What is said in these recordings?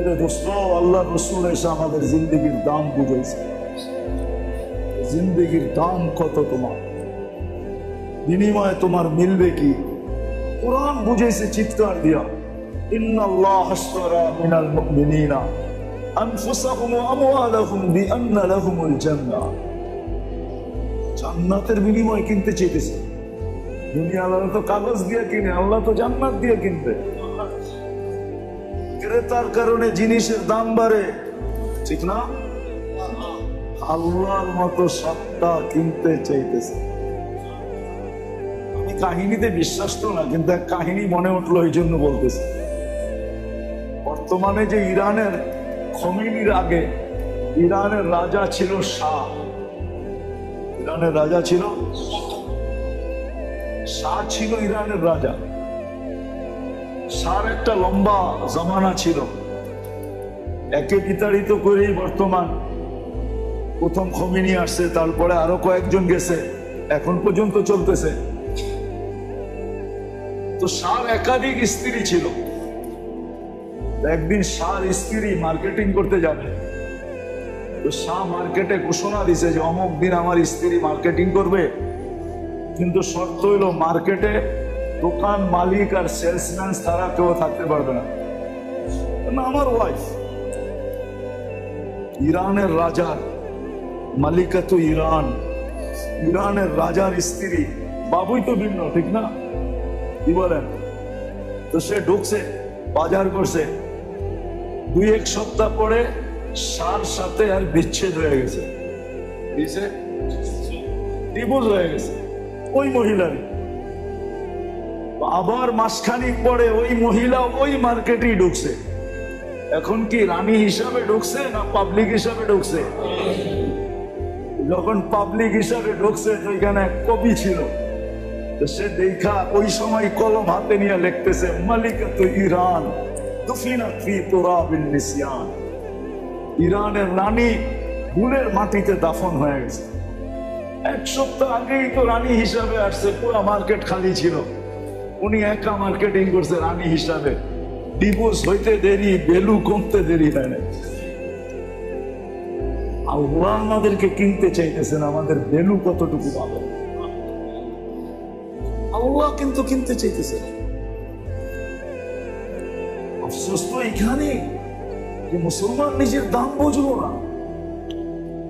मेरे दोस्तों, अल्लाह रसूल ऐसा हमारे जिंदगी दाम बुझाइছে। जिंदगी दाम কত তোমার, বিনিময়ে তোমার মিলবে কি? কুরআন বুঝাইছে চিৎকার দিয়া, ইন্নাল্লাহ আশতারা মিনাল মুমিনিনা আনফুসাহুম ওয়া আমওয়ালাহুম বিআন্না লাহুমুল জান্নাহ। জান্নাতের বিনিময় কিনতে চাইতেছে। দুনিয়াওয়ালা তো কাগজ দিয়ে কিনে, আল্লাহ তো জান্নাত দিয়ে কিনবে। ক্রেতার কারণে জিনিসের দাম বাড়ে, ঠিক না? আল্লাহর মতো সত্তা কিনতে চাইতেছে। আমি কাহিনীতে বিশ্বাস তো না, কিন্তু এক কাহিনী মনে উঠলো, এই জন্য বলতেছি। বর্তমানে যে ইরানের খমেনির আগে ইরানের রাজা ছিল শাহ। ইরানের রাজা ছিল শাহ, ছিল ইরানের রাজা। শাহর একটা লম্বা জমানা ছিল, একে বিতাড়িত করেই বর্তমান প্রথম খমেনি আসছে, তারপরে আরো কয়েকজন গেছে, এখন পর্যন্ত চলতেছে। তো শাহর একাধিক স্ত্রী ছিল। একদিন শাহর স্ত্রী মার্কেটিং করতে যাবে, তো শাহ মার্কেটে ঘোষণা দিছে যে অমুক দিন আমার স্ত্রী মার্কেটিং করবে, কিন্তু শর্ত হইল মার্কেটে দোকান মালিক আর সেলসম্যান তারা কেউ থাকতে পারবে না। আমার ওয়াইফ, ইরানের রাজার মালিকা তো ইরান, ইরানের রাজার স্ত্রী, বাবুই তো ভিন্ন, ঠিক না? কি বলেন? তো সে ঢুকছে, বাজার করছে, 2-1 সপ্তাহ পরে শাহর সাথে আর বিচ্ছেদ হয়ে গেছে, ডিভোর্স হয়ে গেছে ওই মহিলার। আবার মাসখানিক পরে ওই মহিলা ওই মার্কেটেই ঢুকছে। এখন কি রানী হিসাবে ঢুকছে না পাবলিক হিসাবে ঢুকছে? যখন পাবলিক হিসাবে ঢুকছে, ওইখানে কবি ছিল, তো সে দেখা ওই সময় কলম হাতে নিয়ে লিখতেছে, মালিকা তো ইরান দুফিনাত ফি তুরাবিন নিসিয়ান। ইরানের রানী ধুলের মাটিতে দাফন হয়ে গেছে। 1 সপ্তাহ আগেই তো রানী হিসাবে আসছে, পুরো মার্কেট খালি ছিল, উনি একা মার্কেটিং করছে রানী হিসাবে। ডিভোর্স হইতে দেরি, ভ্যালু কমতে দেরি হয় না। আল্লাহ আমাদেরকে কিনতে চাইতেছেন, আমাদের ভ্যালু কতটুকু পাবে আল্লাহ কিন্তু কিনতে চাইতেছেন। আফসোস তো এখানে যে মুসলমান নিজের দাম বুঝলো না,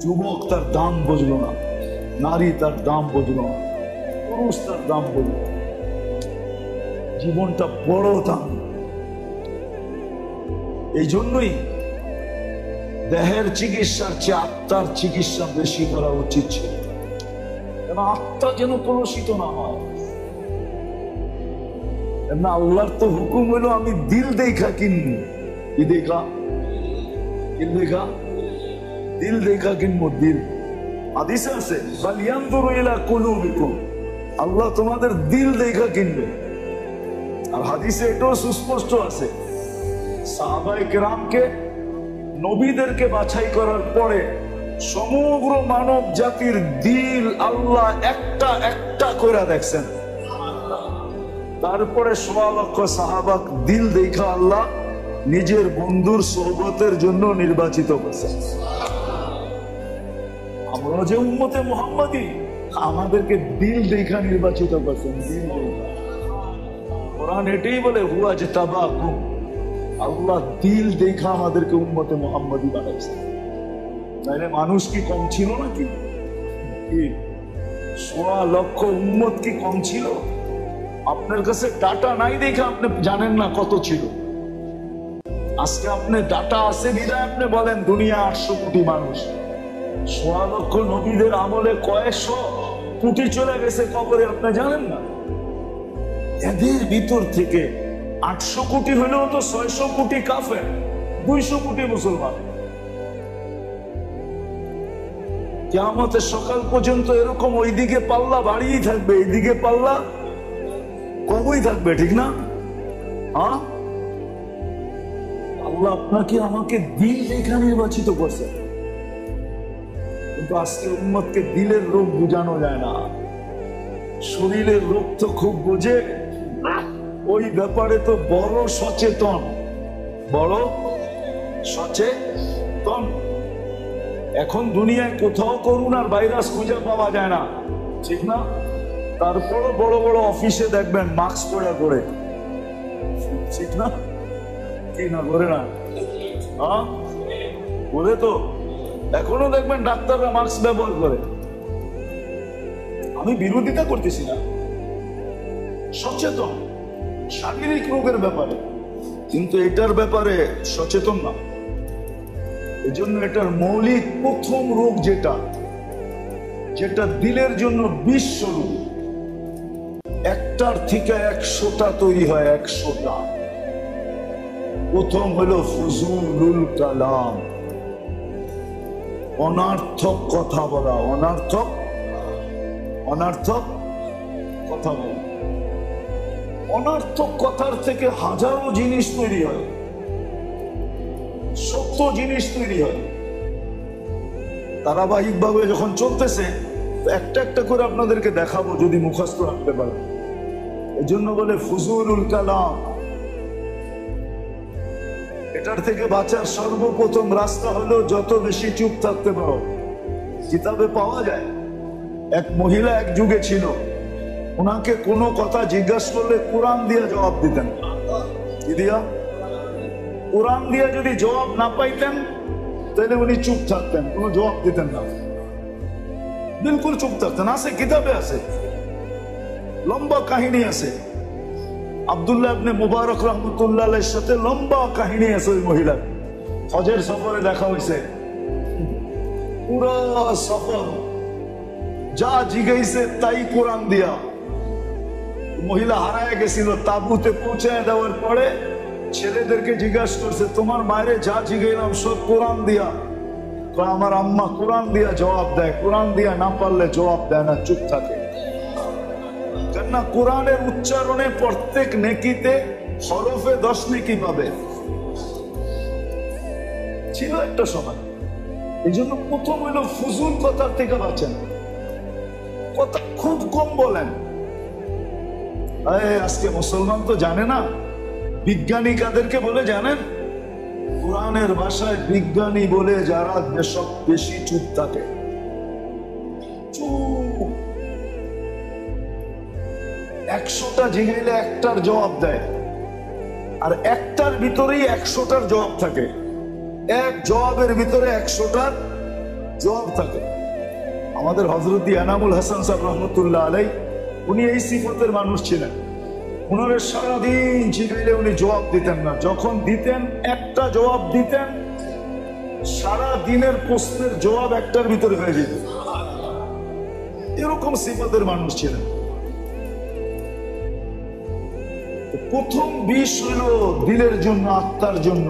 যুবক তার দাম বুঝলো না, নারী তার দাম বুঝলো না, পুরুষ তার দাম বুঝলো। জীবনটা বড় দাম। এই জন্যই দেহের চিকিৎসার চেয়ে আত্মার চিকিৎসা বেশি করা উচিত ছিল, কারণ আত্মা যেন কলুষিত না হয়। না, আল্লাহর তো হুকুম হলো আমি দিল দেখা কিনবো। কি দেখা? দিল দেখা, দিল দেখা কিনবো। দিল হাদিসে আছে, ফালিয়ানজুরু ইলা কুলুবিকুম, আল্লাহ তোমাদের দিল দেখা কিনবে। আর হাদিসে এটাও সুস্পষ্ট আছে, সাহাবায়ে কেরামকে, নবীদেরকে বাছাই করার পরে সমগ্র মানব জাতির দিল আল্লাহ একটা একটা করে দেখছেন। তারপরে ১৬ লক্ষ সাহাবাক দিল দেখা আল্লাহ নিজের বন্ধুর সোহবতের জন্য নির্বাচিত করছেন। আমরা যে উম্মতে মুহাম্মাদি, আমাদেরকে দিল দেখা নির্বাচিত করছেন। দিল দেখা, কোরআন এটাই বলে, হুয়া জিতাবাকুম, আল্লাহ দিল দেখা আমাদেরকে উম্মতে মুহাম্মাদি বানাইছে। তাইলে মানুষ কি কম ছিল নাকি? ১৬ লক্ষ উম্মত কি কম ছিল? আপনার কাছে ডাটা নাই দেখে আপনি জানেন না কত ছিল। আজকে আপনি ডাটা আছে বিধায় আপনি বলেন দুনিয়া 800 কোটি মানুষ। 16 লক্ষ নবীদের আমলে কয়েকশো কোটি চলে গেছে কবরে, আপনি জানেন না? এদের ভিতর থেকে 800 কোটি হলেও তো 600 কোটি কাফের, 200 কোটি মুসলমান। কিয়ামতের সকাল পর্যন্ত এরকম ওইদিকে পাল্লা বাড়িয়েই থাকবে, এইদিকে পাল্লা কমই থাকবে, ঠিক না? হ্যাঁ, আল্লাহ আপনাকে আমাকে দিল দেখা নির্বাচিত করছে, কিন্তু আজকে উম্মতকে দিলের রোগ বুঝানো যায় না। শরীরের রোগ তো খুব বোঝে, ওই ব্যাপারে তো বড় সচেতন, বড় সচেতন। এখন দুনিয়ায় কোথাও করোনার ভাইরাস খুঁজে পাওয়া যায় না, ঠিক না? তারপর বড় বড় অফিসে দেখবেন মাস্ক পরে করে, ঠিক না? কি না করে না? হ্যাঁ বলে তো, এখনো দেখবেন ডাক্তাররা মাস্ক ব্যবহার করে। আমি বিরোধিতা করতেছি না, সচেতন শারীরিক রোগের ব্যাপারে, কিন্তু এটার ব্যাপারে সচেতন না। এজন্য এটার মৌলিক প্রথম রোগ যেটা যেটা দিলের জন্য বিষ স্বরূপ, একটার থেকে 100টা তৈরি হয়, 100টা। প্রথম হলো ফুজুলুল কালাম, অনার্থক কথা বলা, অনার্থক কথা বলা। অনার্থক কথার থেকে হাজারো জিনিস তৈরি হয়, সত্য জিনিস তৈরি হয়। ধারাবাহিক ভাবে যখন চলতেছে, একটা একটা করে আপনাদেরকে দেখাবো যদি মুখস্থ রাখতে পারে। এজন্য বলে ফুজুলুল কালাম। এটার থেকে বাঁচার সর্বপ্রথম রাস্তা হলো যত বেশি চুপ থাকতে পারো। কিতাবে পাওয়া যায়, এক মহিলা এক যুগে ছিল, ওনাকে কোনো কথা জিজ্ঞাসা করলে কোরআন দিয়ে জবাব দিতেন। কি দিয়া? কোরআন দিয়ে যদি জবাব না পাইতেন তাহলে উনি চুপ থাকতেন, কোনো জবাব দিতেন না, বিলকুল চুপ থাকতেন। আছে, কিতাবে আছে, লম্বা কাহিনী আছে। আব্দুল্লাহ ইবনে মুবারক রাহমাতুল্লাহ আলাইহির সাথে লম্বা কাহিনী আছে ওই মহিলার। হজের সফরে দেখা হয়েছে, পুরো সফর যা জিজ্ঞাসা তাই কোরআন দিয়া। মহিলা হারায় গেছিল, তাবুতে পৌঁছায় দেওয়ার পরে ছেলেদেরকে জিজ্ঞাসা করছে, তোমার মায়ের যা জিজ্ঞাসলাম সব কোরআন দিয়া? আমার আম্মা কোরআন দিয়া জবাব দেয়, কোরআন দিয়া না পারলে জবাব দেয় না, চুপ থাকে। কেননা কোরআনের উচ্চারণে প্রত্যেক নেকিতে হরফে 10 নেকি পাবে। ছিল একটা সময়। এই জন্য প্রথম হইল ফুজুল কথার থেকে বাঁচেন, কথা খুব কম বলেন। আজকে মুসলমান তো জানে না বিজ্ঞানী কাদেরকে বলে জানেন? কোরআনের ভাষায় বিজ্ঞানী বলে যারা সব বেশি চুপ থাকে। চুপ। 100টা জিজ্ঞাসা একটার জবাব দেয়, আর একটার ভিতরেই 100টার জবাব থাকে। এক জবাবের ভিতরে 100টার জবাব থাকে। আমাদের হযরত এনামুল হাসান সাহেব রহমতুল্লাহ আলাইহি, উনি এই সিফতের মানুষ ছিলেন। উনারে সারাদিন জিগাইলে উনি জবাব দিতেন না, যখন দিতেন একটা জবাব দিতেন, সারা দিনের প্রশ্নের জবাব একটার ভিতরে হয়ে যেত। এরকম সিফতের মানুষ ছিলেন। প্রথম বিষ হইল দিলের জন্য, আত্মার জন্য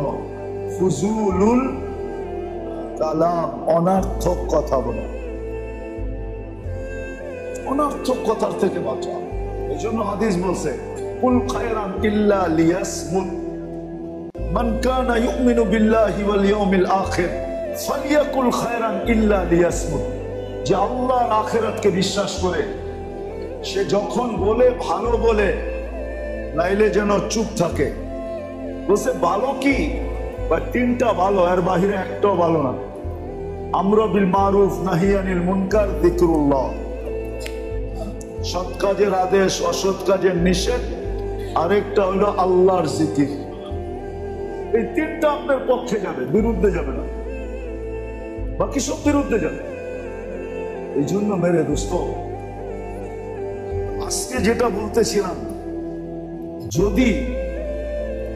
ফুজুলুল কালাম, অনার্থক কথা বলা। অনার্থক কথার থেকে বাঁচা। এই জন্য হাদিস বলছে, কুল খায়রান ইল্লা লিয়াসমুত, মান কানা ইউমিনু বিল্লাহি ওয়াল ইয়াউমিল আখির ফালিয়াকুল খায়রান ইল্লা লিয়াসমুত। যে আল্লাহর আখিরাতকে বিশ্বাস করে সে যখন বলে ভালো বলে, নাইলে যেন চুপ থাকে। বলছে ভালো কি? বা 3টা ভালো, এর বাহিরে একটাও ভালো না। আমরু বিল মারুফ নাহি আনিল মুনকার যিকরুল্লাহ, সৎ কাজের আদেশ, অসৎ কাজের নিষেধ, আরেকটা হলো আল্লাহর জিকির। এই 3টা আপনার পক্ষে যাবে, বিরুদ্ধে যাবে না। বাকি সব বিরুদ্ধে যাবে। এই জন্য মেরে দোস্ত, আজকে যেটা বলতেছিলাম, যদি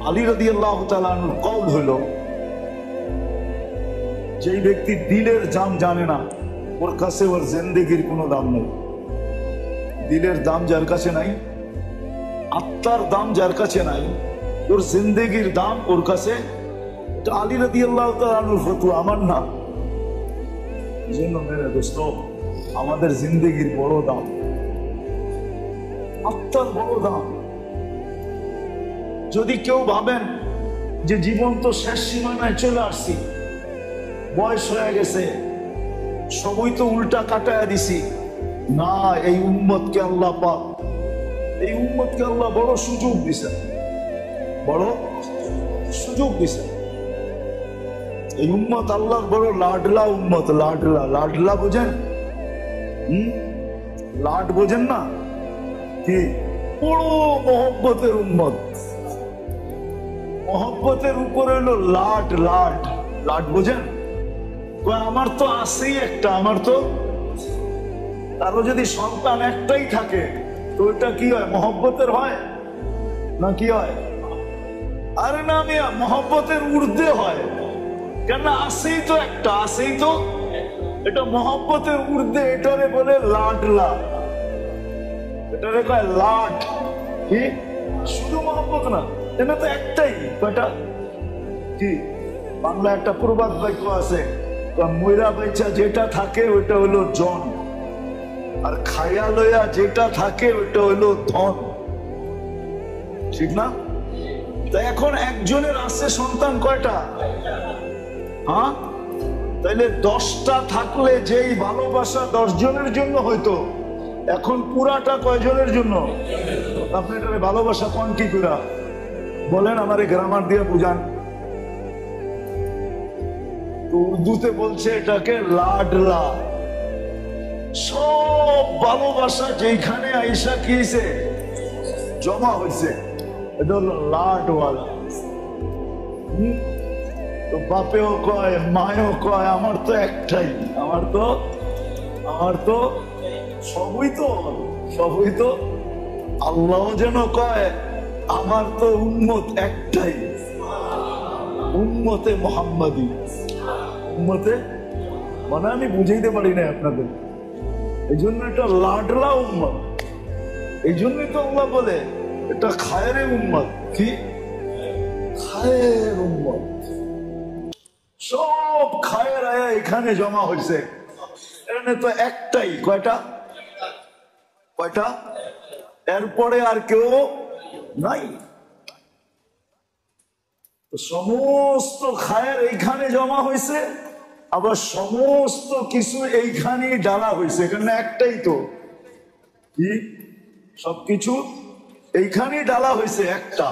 আলী রাদিয়াল্লাহু তাআলা আনহুর কওল হলো, যেই ব্যক্তি দিলের দাম জানে না, ওর কাছে ওর জিন্দেগির কোনো দাম নেই। দিলের দাম যার কাছে নাই, আত্মার দাম যার কাছে নাই, ওর জিন্দেগির দাম ওর কাছে। এটা আলী রাদিয়াল্লাহু তাআলা আনহুর ফতোয়া, আমার না। এই জন্য মেরে দোস্ত, আমাদের জিন্দেগির বড় দাম, আত্মার বড় দাম। যদি কেউ ভাবেন যে জীবন তো শেষ সীমানায় চলে আসছি, বয়স হয়ে গেছে, সবই তো উল্টা কাটায় দিছি, না, এই উম্মতকে আল্লাহ পাক, এই উম্মতকে আল্লাহ বড় সুযোগ দিছেন, বড় সুযোগ দিছেন। এই উম্মত আল্লাহর বড় লাডলা উম্মত। লাডলা, লাডলা বোঝেন? লাড বোঝেন না কি? বড় মহব্বতের উম্মত। মহব্বতের উপরে হলো লাড। লাড, লাড বোঝেন? আমার তো আছেই একটা, আমার তো কারো যদি সন্তান একটাই থাকে তো ওটা কি হয়? মহব্বতের হয় না কি হয়? আরে না মিয়া, মহব্বতের ঊর্ধ্বে হয়। কেন? আসেই তো একটা, আসেই তো, এটা মহব্বতের ঊর্ধ্বে। এটারে বলে লাডলা, এটারে কয় লাড। কি শুধু মহব্বত না, এটা তো একটাই। কয়টা? কি বাংলা একটা প্রবাদ বাক্য আছে, ময়রা বেচা যেটা থাকে ওইটা হলো জন, আর খায়া লইয়া যেটা থাকে ওইটা হলো ধন। ঠিক না? তা এখন একজনের আছে সন্তান কয়টা? হ্যাঁ, তাইলে 10টা থাকলে যেই ভালোবাসা 10 জনের জন্য হয়তো, এখন পুরাটা কয়জনের জন্য? আপনি এটা ভালোবাসা কোন কি করে বলেন? আমারে গ্রামার দিয়ে বুঝান। উর্দুতে বলছে এটাকে লাডলা। সব ভালোবাসা যেখানে আইসা কিছে জমা হয়েছে, এটা হলো লাডওয়ালা। তো বাপেও কয়, মায়েও কয়, আমার তো একটাই, আমার তো সবই তো। আল্লাহ যেন কয়, আমার তো উম্মত একটাই, উম্মতে মুহাম্মাদি। উম্মতে মানে আমি বুঝাইতে পারি না আপনাদের। এই জন্য এটা লাডলা উম্মত। এই জন্যই তো আল্লাহ বলে এটা খায়রে উম্মত। কি খায়ের উম্মত? সব খায়ের আয়া এখানে জমা হয়েছে। এখানে তো একটাই। কয়টা? কয়টা? এরপরে আর কেউ নাই। সমস্ত খায়ের এইখানে জমা হয়েছে, আবার সমস্ত কিছু এইখানে ডালা হয়েছে। এখানে একটাই তো। কি সবকিছু এইখানেই ডালা হয়েছে একটা।